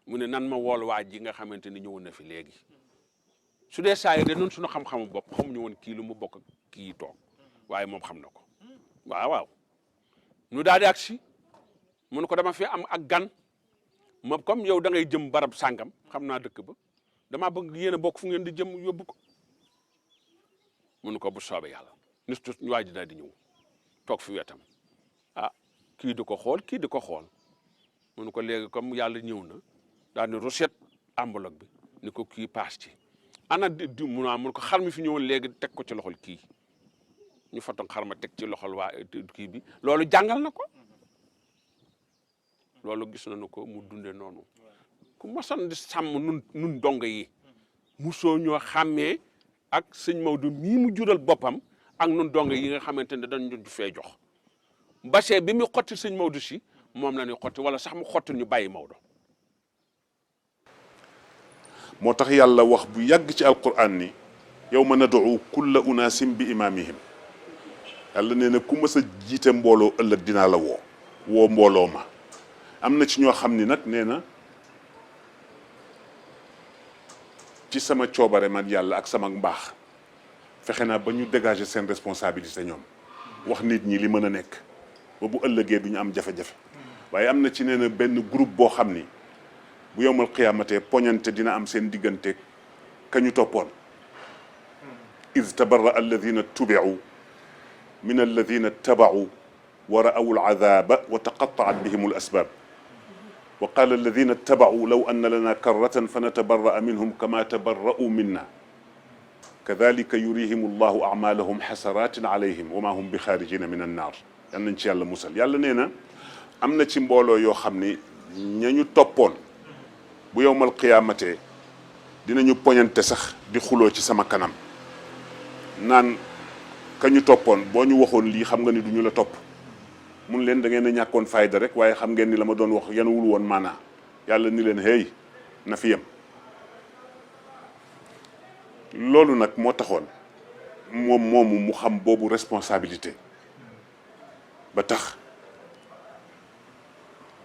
mu ne nan ma wool waa ji nga xamante ni ñëwoon na fi léegi su dee saa yi de noonu suñu xam-xamu bopp xamuñu woon kii lu mu bokk kii toog waaye moom xam na ko waaw ñu daal di agsi mu ne ko dama fi am ak gan ma comme yow da ngay jëm barab sàngam xam naa dëkk ba damaa bëgg yéen a bokk fu ngeen di jëm yóbbu ko mu ne ko bu soobee yàlla nis tu waa ji daal di ñëw toog fi wetam ah kii di ko xool kii di ko xool mu ne ko léegi comme yàlla ñëw na daal di recette enveloppe bi ni ko kii paas ci ana di mun ko xar mi fi ñëwoon léegi teg ko ci loxol kii ñu fotoon xar ma teg ci loxol waa kii bi loolu jàngal na ko loolu gis nañu ko mu dunde noonu ku mosoon di sàmm nun dong yi musoo ñoo xàmmee ak sëñ Maodo mii mu jural boppam ak nun dong yi nga xamante ne dañ ñu fee jox bachee bi mu xotti sëñ Maodo si moom la ñuy xotti wala sax mu xotti ñu bàyyi Maodo. moo tax yàlla wax bu yàgg ci alquran ni yawma nad'u kulla unaasin bi imaamihim yàlla nee na ku mës a jiite mbooloo ëllëg dinaa la woo mbooloo ma am na ci ñoo xam ni nag nee na ci sama coobare man yàlla ak sama mbaax fexe naa ba ñu dégager seen responsabilité ñoom wax nit ñi li mën a nekk ba bu ëllëgee du ñu am jafe-jafe waaye am na ci nee na benn groupe boo xam ni bu yowmal qiyamatee poñante dina am seen diggante ka ñu toppoon iz tabarra alladina tubi'u min alladina taba'u wa ra'aw al'adaba wa taqatta'at bihim al-asbab wa qala alladina taba'u law anna lana karratan fanatabarra'a minhum kama tabarra'u minna kadhalika yurihim allahu a'malahum hasaratin alayhim wa ma hum bi kharijina min an-nar yal nañ ci yàlla musal yàlla nee na am na ci mbooloo yoo xam ni ñañu toppoon bu yowmal qiyaamatee dinañu poñante sax di xuloo ci sama kanam naan ka ñu toppoon boo ñu waxoon lii xam nga ni duñu la topp mun leen da ngeen a ñàkkoon fayda rek waaye xam ngeen ni la ma doon wax yanuwul woon maanaa yàlla ni leen hey na fi yem loolu nag moo taxoon moom moomu mu xam boobu responsabilité ba tax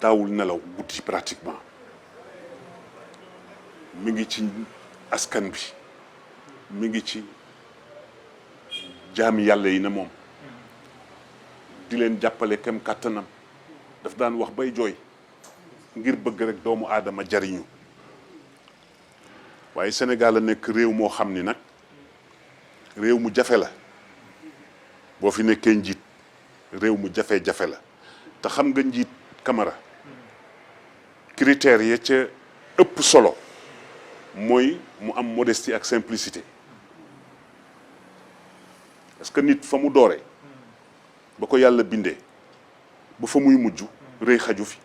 daawul nelaw guddi pratiquement mi ngi ci askan bi mi ngi ci jaami yàlla yi na moom di leen jàppale kem kàttanam daf daan wax bay jooy ngir bëgg rek doomu aadama jariñu waaye Sénégal a nekk réew moo xam ni nag réew mu jafe la boo fi nekkee njiit réew mu jafe-jafe la te xam nga njiit Camara critères ya ca ëpp solo mooy mu am modestie ak simplicité parce que nit fa mu doore ba ko yàlla bindee ba fa muy mujj rëy xaju fi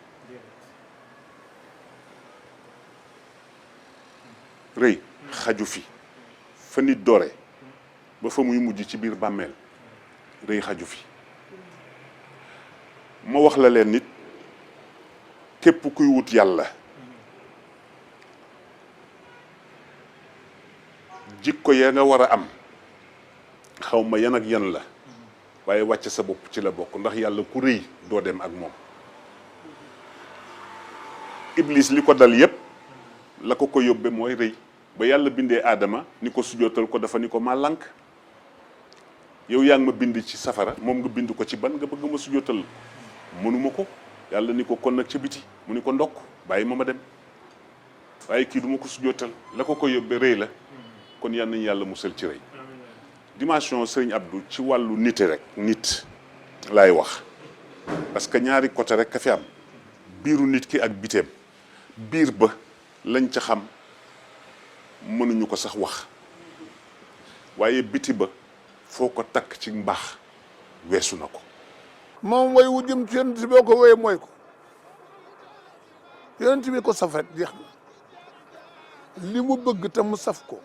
rëy xaju fi fa nit doore ba fa muy mujj ci biir bàmmeel rëy xaju fi ma wax la leen nit képp kuy wut yàlla jikko ya nga war a am xaw ma yan ak yan la waaye wàcc sa bopp ci la bokk ndax yàlla ku rëy doo dem ak moom iblis li ko dal yépp la ko yóbbe mooy rëy ba yàlla bindee aadama ni ko sujootal ko dafa ni ko maa lànk yow yaa ngi ma bind ci safara moom nga bind ko ci ban nga bëgg ma sujootal mënuma ko yàlla ni ko kon nag ca biti mu ni ko ndokk bàyyi ma dem waaye kii duma ko sujootal la ko yóbbe rëy la kon yal nañu yàlla musal ci rëy dimension Serigne Abdou ci wàllu nite rek nit laay wax parce que ñaari côté rek ka fi am biiru nit ki ak biteem biir ba lañ ca xam mënuñu ko sax wax waaye biti ba foo ko takk ci mbaax weesu na ko moom way wu jëm ci yonent boo ko woyee mooy ko yonent bi ko saf rek jeex na li mu bëgg te mu saf ko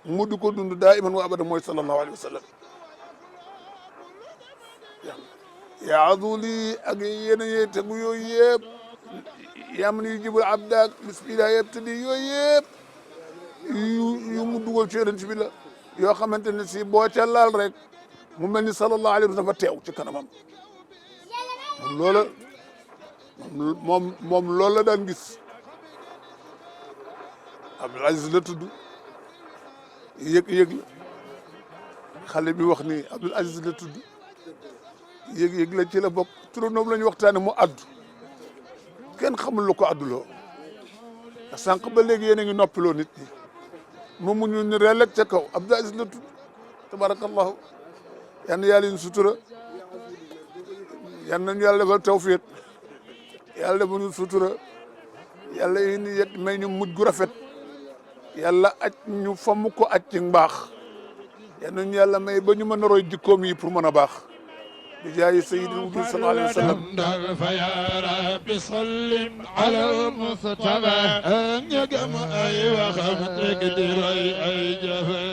mu di ko dund daa iman wa abada mooy sallallahu alayhi wa sallam yaa aduli ak yeneen yee tegu yooyu yëpp yam ni jibul abdaak bismillah yabtadi yooyu yëpp yu mu dugal ci yonent bi la yoo xamante ne si boo ca laal rek mu mel ni sallallahu alayhi wa sallam dafa teew ci kanamam moom loola moom loolu la daan gis Abdul Aziz la tudd yëg-yëg la xale bi wax ni Abdul Aziz la tudd yëg-yëg la ci la bokk turandoom la ñu waxtaane mu addu kenn xamul lu ko adduloo sànq ba léegi yéen a ngi noppiloo nit ñi moom mu ñu ni relek ca kaw Abdul Aziz la tudd tabarakallahu yal na yàlla ñu sutura yal nañu yàlla defal tawfiq yàlla defal ñu sutura yàlla indi yet may ñu mujj gu rafet yàlla aj ñu famm ko aj ci mbaax yal nañu yàlla may ba ñu mën a roy jikkoom yi pour mën a baax bi jaayi sayyidil wujud sallallahu alayhi wa sallam fa ya rabbi sallim ala al-mustafa ñagam ay waxam teg di roy ay jafe